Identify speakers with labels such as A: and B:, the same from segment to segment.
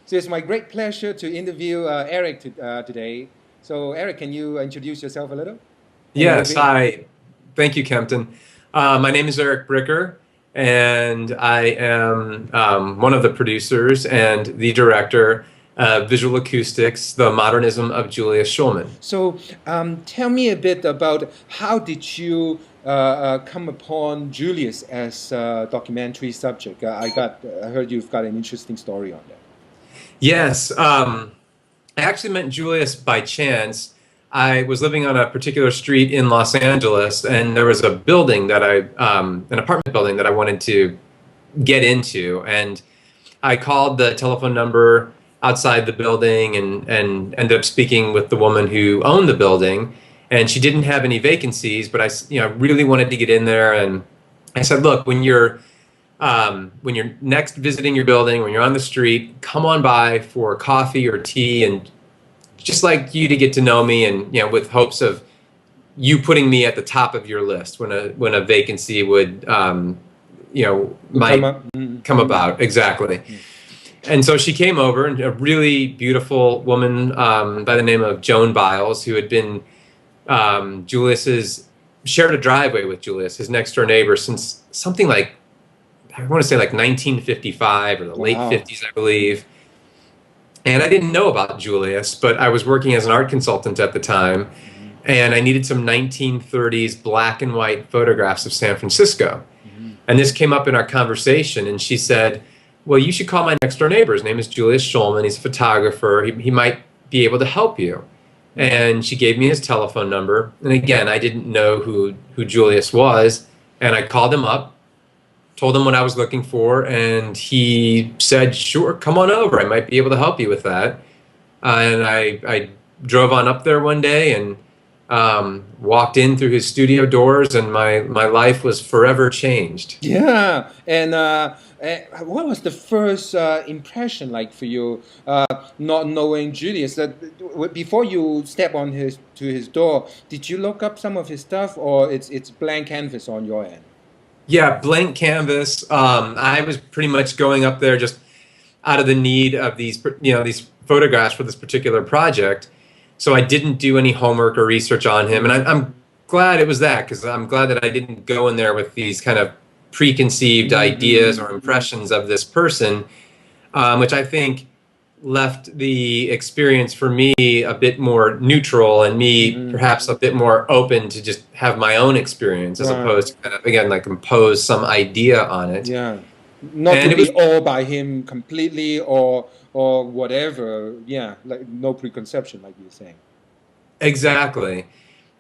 A: So it's my great pleasure to interview Eric today. So Eric, can you introduce yourself a little and a little
B: Yes,
A: bit?
B: hi. Thank you, Kempton. My name is Eric Bricker, and I am one of the producers and the director of Visual Acoustics, the Modernism of Julius Shulman.
A: So tell me a bit about how did you come upon Julius as a documentary subject? I heard you've got an interesting story on that.
B: Yes, I actually met Julius by chance. I was living on a particular street in Los Angeles, and there was a building that an apartment building that I wanted to get into, and I called the telephone number outside the building and ended up speaking with the woman who owned the building, and she didn't have any vacancies, but really wanted to get in there, and I said, look, when you're next visiting your building, when you're on the street, come on by for coffee or tea, and just like you to get to know me, and with hopes of you putting me at the top of your list when a vacancy would
A: Would come
B: might
A: up.
B: come about. Exactly. And so she came over, and a really beautiful woman by the name of Joan Biles, who had been Julius's shared a driveway with Julius, his next door neighbor, since something like, I want to say, like 1955 or the late
A: Wow.
B: 50s, I believe. And I didn't know about Julius, but I was working as an art consultant at the time, and I needed some 1930s black and white photographs of San Francisco. And this came up in our conversation, and she said, well, you should call my next door neighbor. His name is Julius Shulman. He's a photographer. He might be able to help you. And she gave me his telephone number. And again, I didn't know who Julius was. And I called him up, told him what I was looking for, and he said, sure, come on over. I might be able to help you with that. And I drove on up there one day and walked in through his studio doors, and my life was forever changed.
A: Yeah, and what was the first impression like for you, not knowing Julius? That before you step on his door, did you look up some of his stuff, or it's blank canvas on your end?
B: Yeah, blank canvas. I was pretty much going up there just out of the need of these photographs for this particular project. So I didn't do any homework or research on him, and I'm glad it was that, because I'm glad that I didn't go in there with these kind of preconceived ideas or impressions of this person, which I think left the experience for me a bit more neutral, and me perhaps a bit more open to just have my own experience, as
A: Right.
B: opposed to kind of, again, like, impose some idea on it.
A: Yeah, not to
B: And it
A: be
B: was
A: awed by him completely or whatever. Yeah, like no preconception, like you're saying.
B: exactly.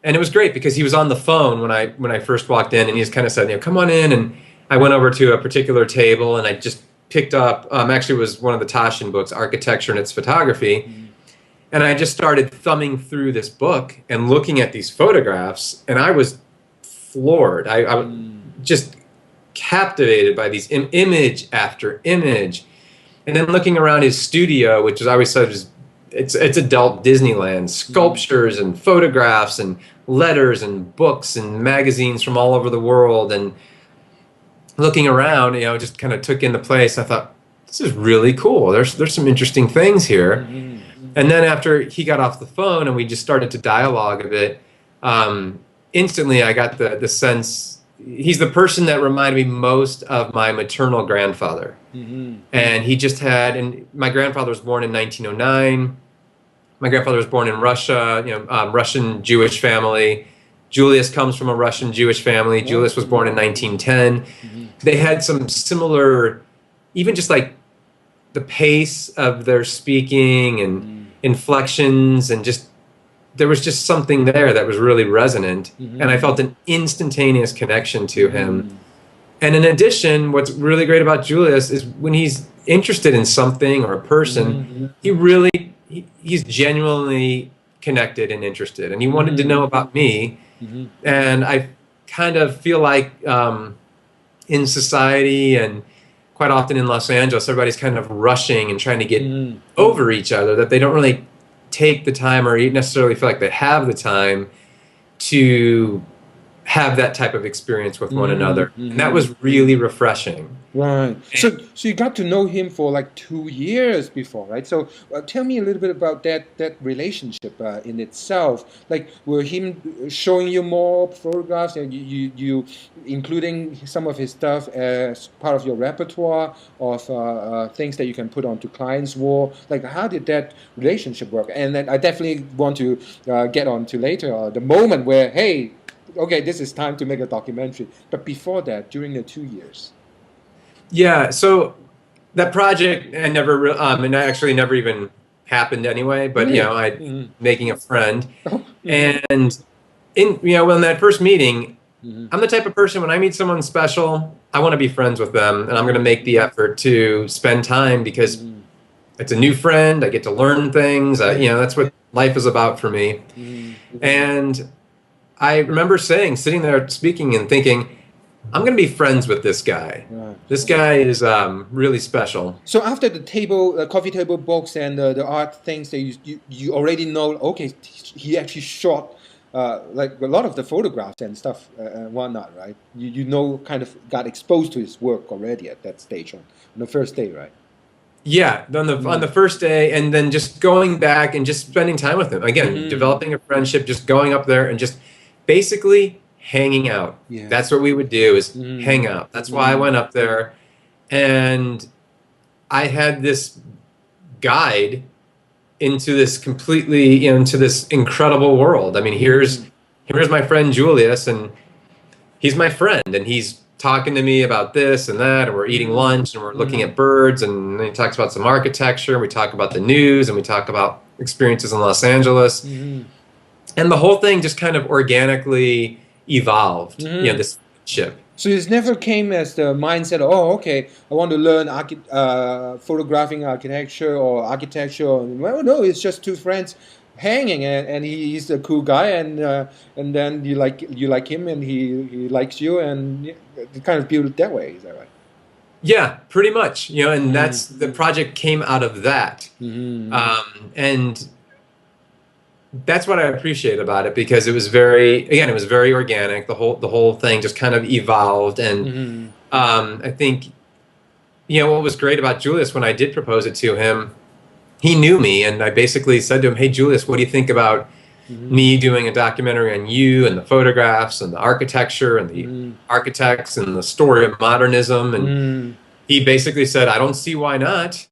B: And it was great because he was on the phone when I first walked in, and he just kind of said, come on in. And I went over to a particular table, and I just picked up, actually it was one of the Taschen books, Architecture and Its Photography. And I just started thumbing through this book and looking at these photographs, and I was floored. I was just captivated by these image after image. And then looking around his studio, which is, I always said, it's adult Disneyland, sculptures and photographs and letters and books and magazines from all over the world. And looking around, just kind of took into place. I thought, this is really cool. There's some interesting things here. And then after he got off the phone and we just started to dialogue a bit, instantly I got the sense he's the person that reminded me most of my maternal grandfather. And he just had, and my grandfather was born in 1909. My grandfather was born in Russia, Russian Jewish family. Julius comes from a Russian Jewish family. Julius was born in 1910. They had some similar, even just like the pace of their speaking and inflections, and just there was just something there that was really resonant, and I felt an instantaneous connection to him. And in addition, what's really great about Julius is when he's interested in something or a person, he's genuinely connected and interested, and he wanted to know about me. And I kind of feel like in society, and quite often in Los Angeles, everybody's kind of rushing and trying to get over each other, that they don't really take the time or necessarily feel like they have the time to have that type of experience with one
A: Mm-hmm.
B: another. And that was really refreshing.
A: Right. So you got to know him for like 2 years before, right? So tell me a little bit about that relationship in itself. Like, were him showing you more photographs, and you including some of his stuff as part of your repertoire of things that you can put onto clients' wall? Like, how did that relationship work? And then I definitely want to get on to later the moment where, hey, okay, this is time to make a documentary. But before that, during the 2 years.
B: Yeah, so that project I never and actually never even happened anyway, but
A: Really?
B: I
A: Mm-hmm.
B: making a friend.
A: Oh, mm-hmm.
B: And in that first meeting,
A: Mm-hmm.
B: I'm the type of person, when I meet someone special, I want to be friends with them, and I'm going to make the effort to spend time because
A: Mm-hmm.
B: it's a new friend. I get to learn things. That's what life is about for me.
A: Mm-hmm.
B: And I remember sitting there speaking and thinking, I'm going to be friends with this guy.
A: Right.
B: This guy is really special.
A: So after the coffee table books and the art things that you already know, okay, he actually shot like a lot of the photographs and stuff and whatnot, right? You know, kind of got exposed to his work already at that stage on the first day, right?
B: Yeah, on the first day, and then just going back and just spending time with him again, developing a friendship, just going up there and just basically hanging out.
A: Yeah.
B: That's what we would do, is hang out. That's why I went up there, and I had this guide into this completely, into this incredible world. I mean, here's my friend Julius, and he's my friend, and he's talking to me about this and that, and we're eating lunch, and we're looking at birds, and then he talks about some architecture, and we talk about the news, and we talk about experiences in Los Angeles. And the whole thing just kind of organically evolved, this friendship.
A: So it never came as the mindset, oh, okay, I want to learn photographing architecture or architecture. Well, no, it's just two friends hanging, and he's a cool guy, and then you like him, and he likes you, and it kind of built that way. Is that right?
B: Yeah, pretty much. And that's the project came out of that, and that's what I appreciate about it, because it was very organic. The whole thing just kind of evolved, and I think what was great about Julius, when I did propose it to him, he knew me, and I basically said to him, "Hey, Julius, what do you think about me doing a documentary on you and the photographs and the architecture and the architects and the story of modernism?" And he basically said, "I don't see why not."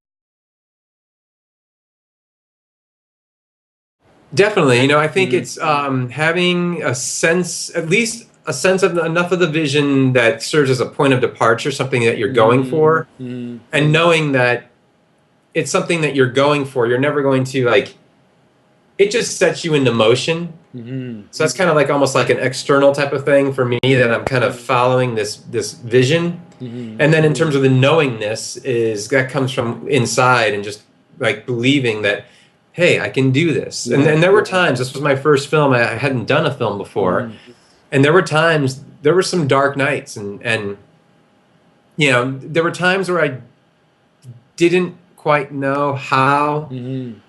B: Definitely, I think it's having a sense, at least a sense of enough of the vision that serves as a point of departure, something that you're going for, and knowing that it's something that you're going for. You're never going to, it just sets you into motion. So that's kind of like almost like an external type of thing for me, that I'm kind of following this vision. And then in terms of the knowingness, that comes from inside, and just like believing that, hey, I can do this. And there were times, this was my first film, I hadn't done a film before, and there were some dark nights, and there were times where I didn't quite know how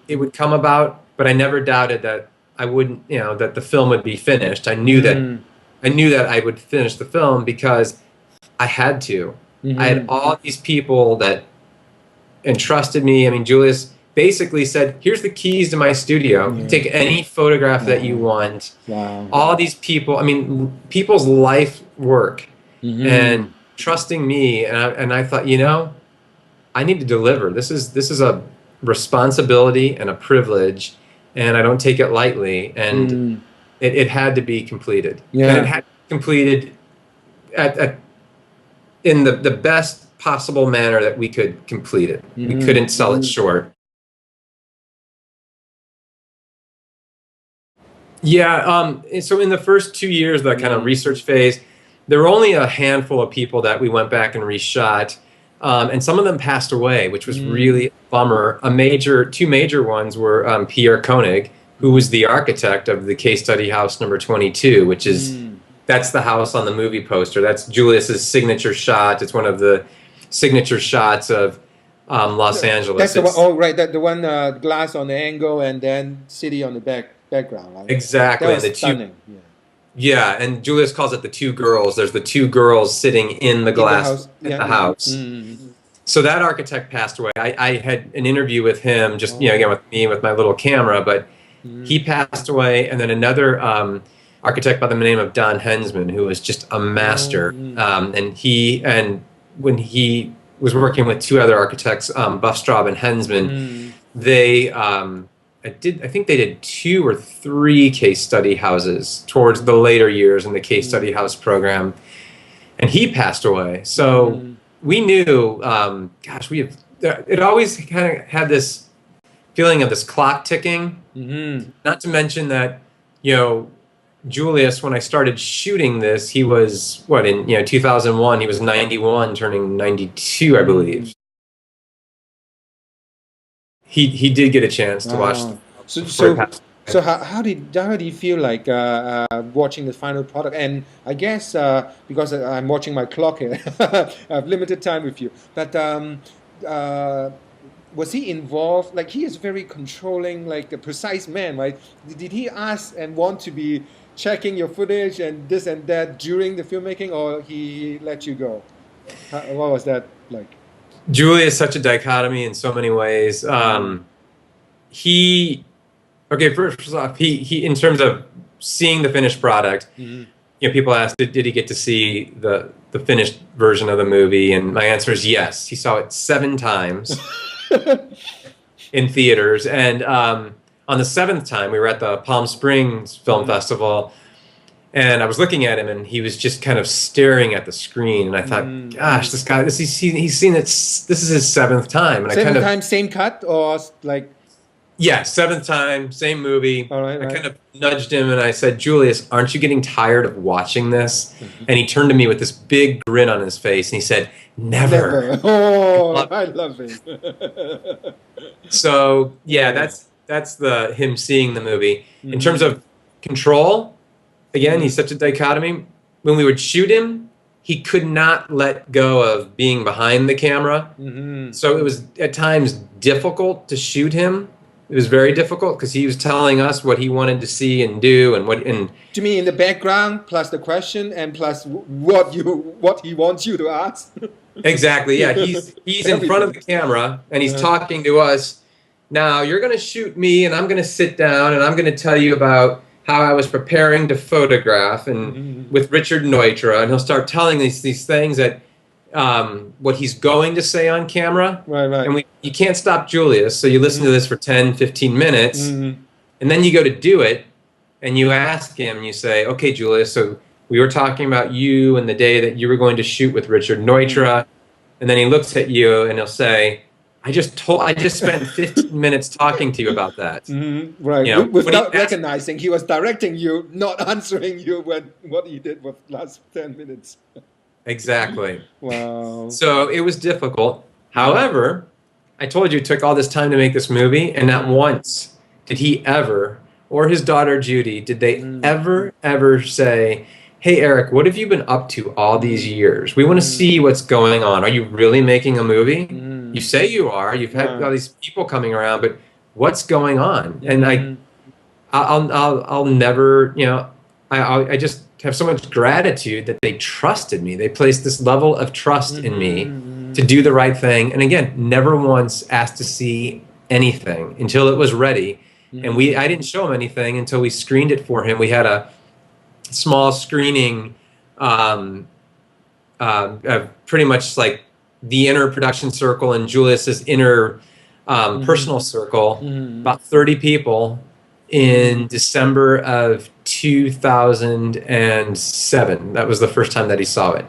B: it would come about, but I never doubted that I wouldn't, that the film would be finished. I knew that I would finish the film because I had to. I had all these people that entrusted me. I mean, Julius basically said, "Here's the keys to my studio. Take any photograph that you want."
A: Wow.
B: All these people, I mean, people's life work, and trusting me, and I thought, I need to deliver. This is a responsibility and a privilege, and I don't take it lightly. And it had to be completed.
A: Yeah.
B: And it had to be completed in the best possible manner that we could complete it. We couldn't sell it short. Yeah, so in the first 2 years, that kind of research phase, there were only a handful of people that we went back and reshot, and some of them passed away, which was really a bummer. Two major ones were Pierre Koenig, who was the architect of the case study house number 22, which is, that's the house on the movie poster. That's Julius's signature shot. It's one of the signature shots of Los Angeles.
A: That's the one. Oh, right. The one glass on the angle, and then city on the background. Right?
B: Exactly.
A: That was stunning.
B: Yeah, and Julius calls it the two girls. There's the two girls sitting in the
A: In the
B: glass
A: house.
B: in
A: Yeah,
B: the
A: yeah.
B: house. So that architect passed away. I had an interview with him, just again with me with my little camera, but he passed away, and then another architect by the name of Don Hensman, who was just a master, and when he was working with two other architects, Buffstraub and Hensman, they I think they did 2 or 3 case study houses towards the later years in the case study house program, and he passed away. So we knew, gosh, it always kind of had this feeling of this clock ticking. Not to mention that, Julius, when I started shooting this, he was in 2001. He was 91, turning 92, I believe. He did get a chance to watch.
A: So how did you feel like watching the final product? And I guess because I'm watching my clock here, I have limited time with you. But was he involved? Like, he is very controlling, like a precise man, right? Did he ask and want to be checking your footage and this and that during the filmmaking, or he let you go? What was that like?
B: Julia is such a dichotomy in so many ways. First off, he in terms of seeing the finished product, people ask, did he get to see the finished version of the movie? And my answer is yes. He saw it 7 times in theaters, and on the 7th time, we were at the Palm Springs Film Festival, and I was looking at him, and he was just kind of staring at the screen, and I thought, gosh, this guy, he's seen it. This is his 7th time, and
A: 7th time, same cut, or like?
B: Yeah, 7th time, same movie.
A: All right,
B: I kind of nudged him and I said, Julius, aren't you getting tired of watching this? And he turned to me with this big grin on his face and he said, never.
A: Oh, I love him.
B: So, yeah, that's him seeing the movie. In terms of control, again, he's such a dichotomy. When we would shoot him, he could not let go of being behind the camera. So it was at times difficult to shoot him. It was very difficult because he was telling us what he wanted to see and do, and
A: Do you mean in the background plus the question and plus what he wants you to ask?
B: Exactly. Yeah, he's in front of the camera and he's talking to us. Now you're going to shoot me, and I'm going to sit down and I'm going to tell you about how I was preparing to photograph and with Richard Neutra, and he'll start telling these things that. What he's going to say on camera.
A: Right.
B: And you can't stop Julius, so you listen to this for 10, 15 minutes, and then you go to do it, and you ask him, and you say, okay, Julius, so we were talking about you and the day that you were going to shoot with Richard Neutra, and then he looks at you, and he'll say, I just spent 15 minutes talking to you about that.
A: Right. Without recognizing he was directing you, not answering you what he did with last 10 minutes.
B: Exactly.
A: Wow.
B: So it was difficult. However, I told you it took all this time to make this movie, and not once did he ever, or his daughter Judy, did they ever say, hey, Eric, what have you been up to all these years? We want to see what's going on. Are you really making a movie? You say you are. You've had all these people coming around, but what's going on? And I'll never, I just have so much gratitude that they trusted me. They placed this level of trust in me to do the right thing. And again, never once asked to see anything until it was ready. And I didn't show him anything until we screened it for him. We had a small screening, pretty much like the inner production circle and Julius's inner personal circle, about 30 people in December of 2007. That was the first time that he saw it.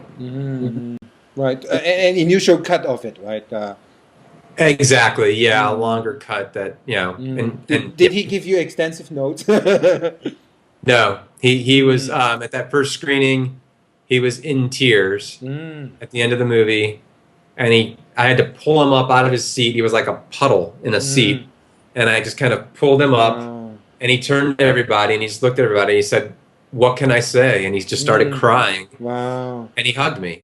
A: Right, an initial cut of it, right?
B: Exactly. Yeah, a longer cut. That
A: Did he give you extensive notes?
B: No, he was at that first screening. He was in tears at the end of the movie, and I had to pull him up out of his seat. He was like a puddle in a seat, and I just kind of pulled him up. And he turned to everybody, and he just looked at everybody. And he said, "What can I say?" And he just started crying.
A: Wow!
B: And he hugged me.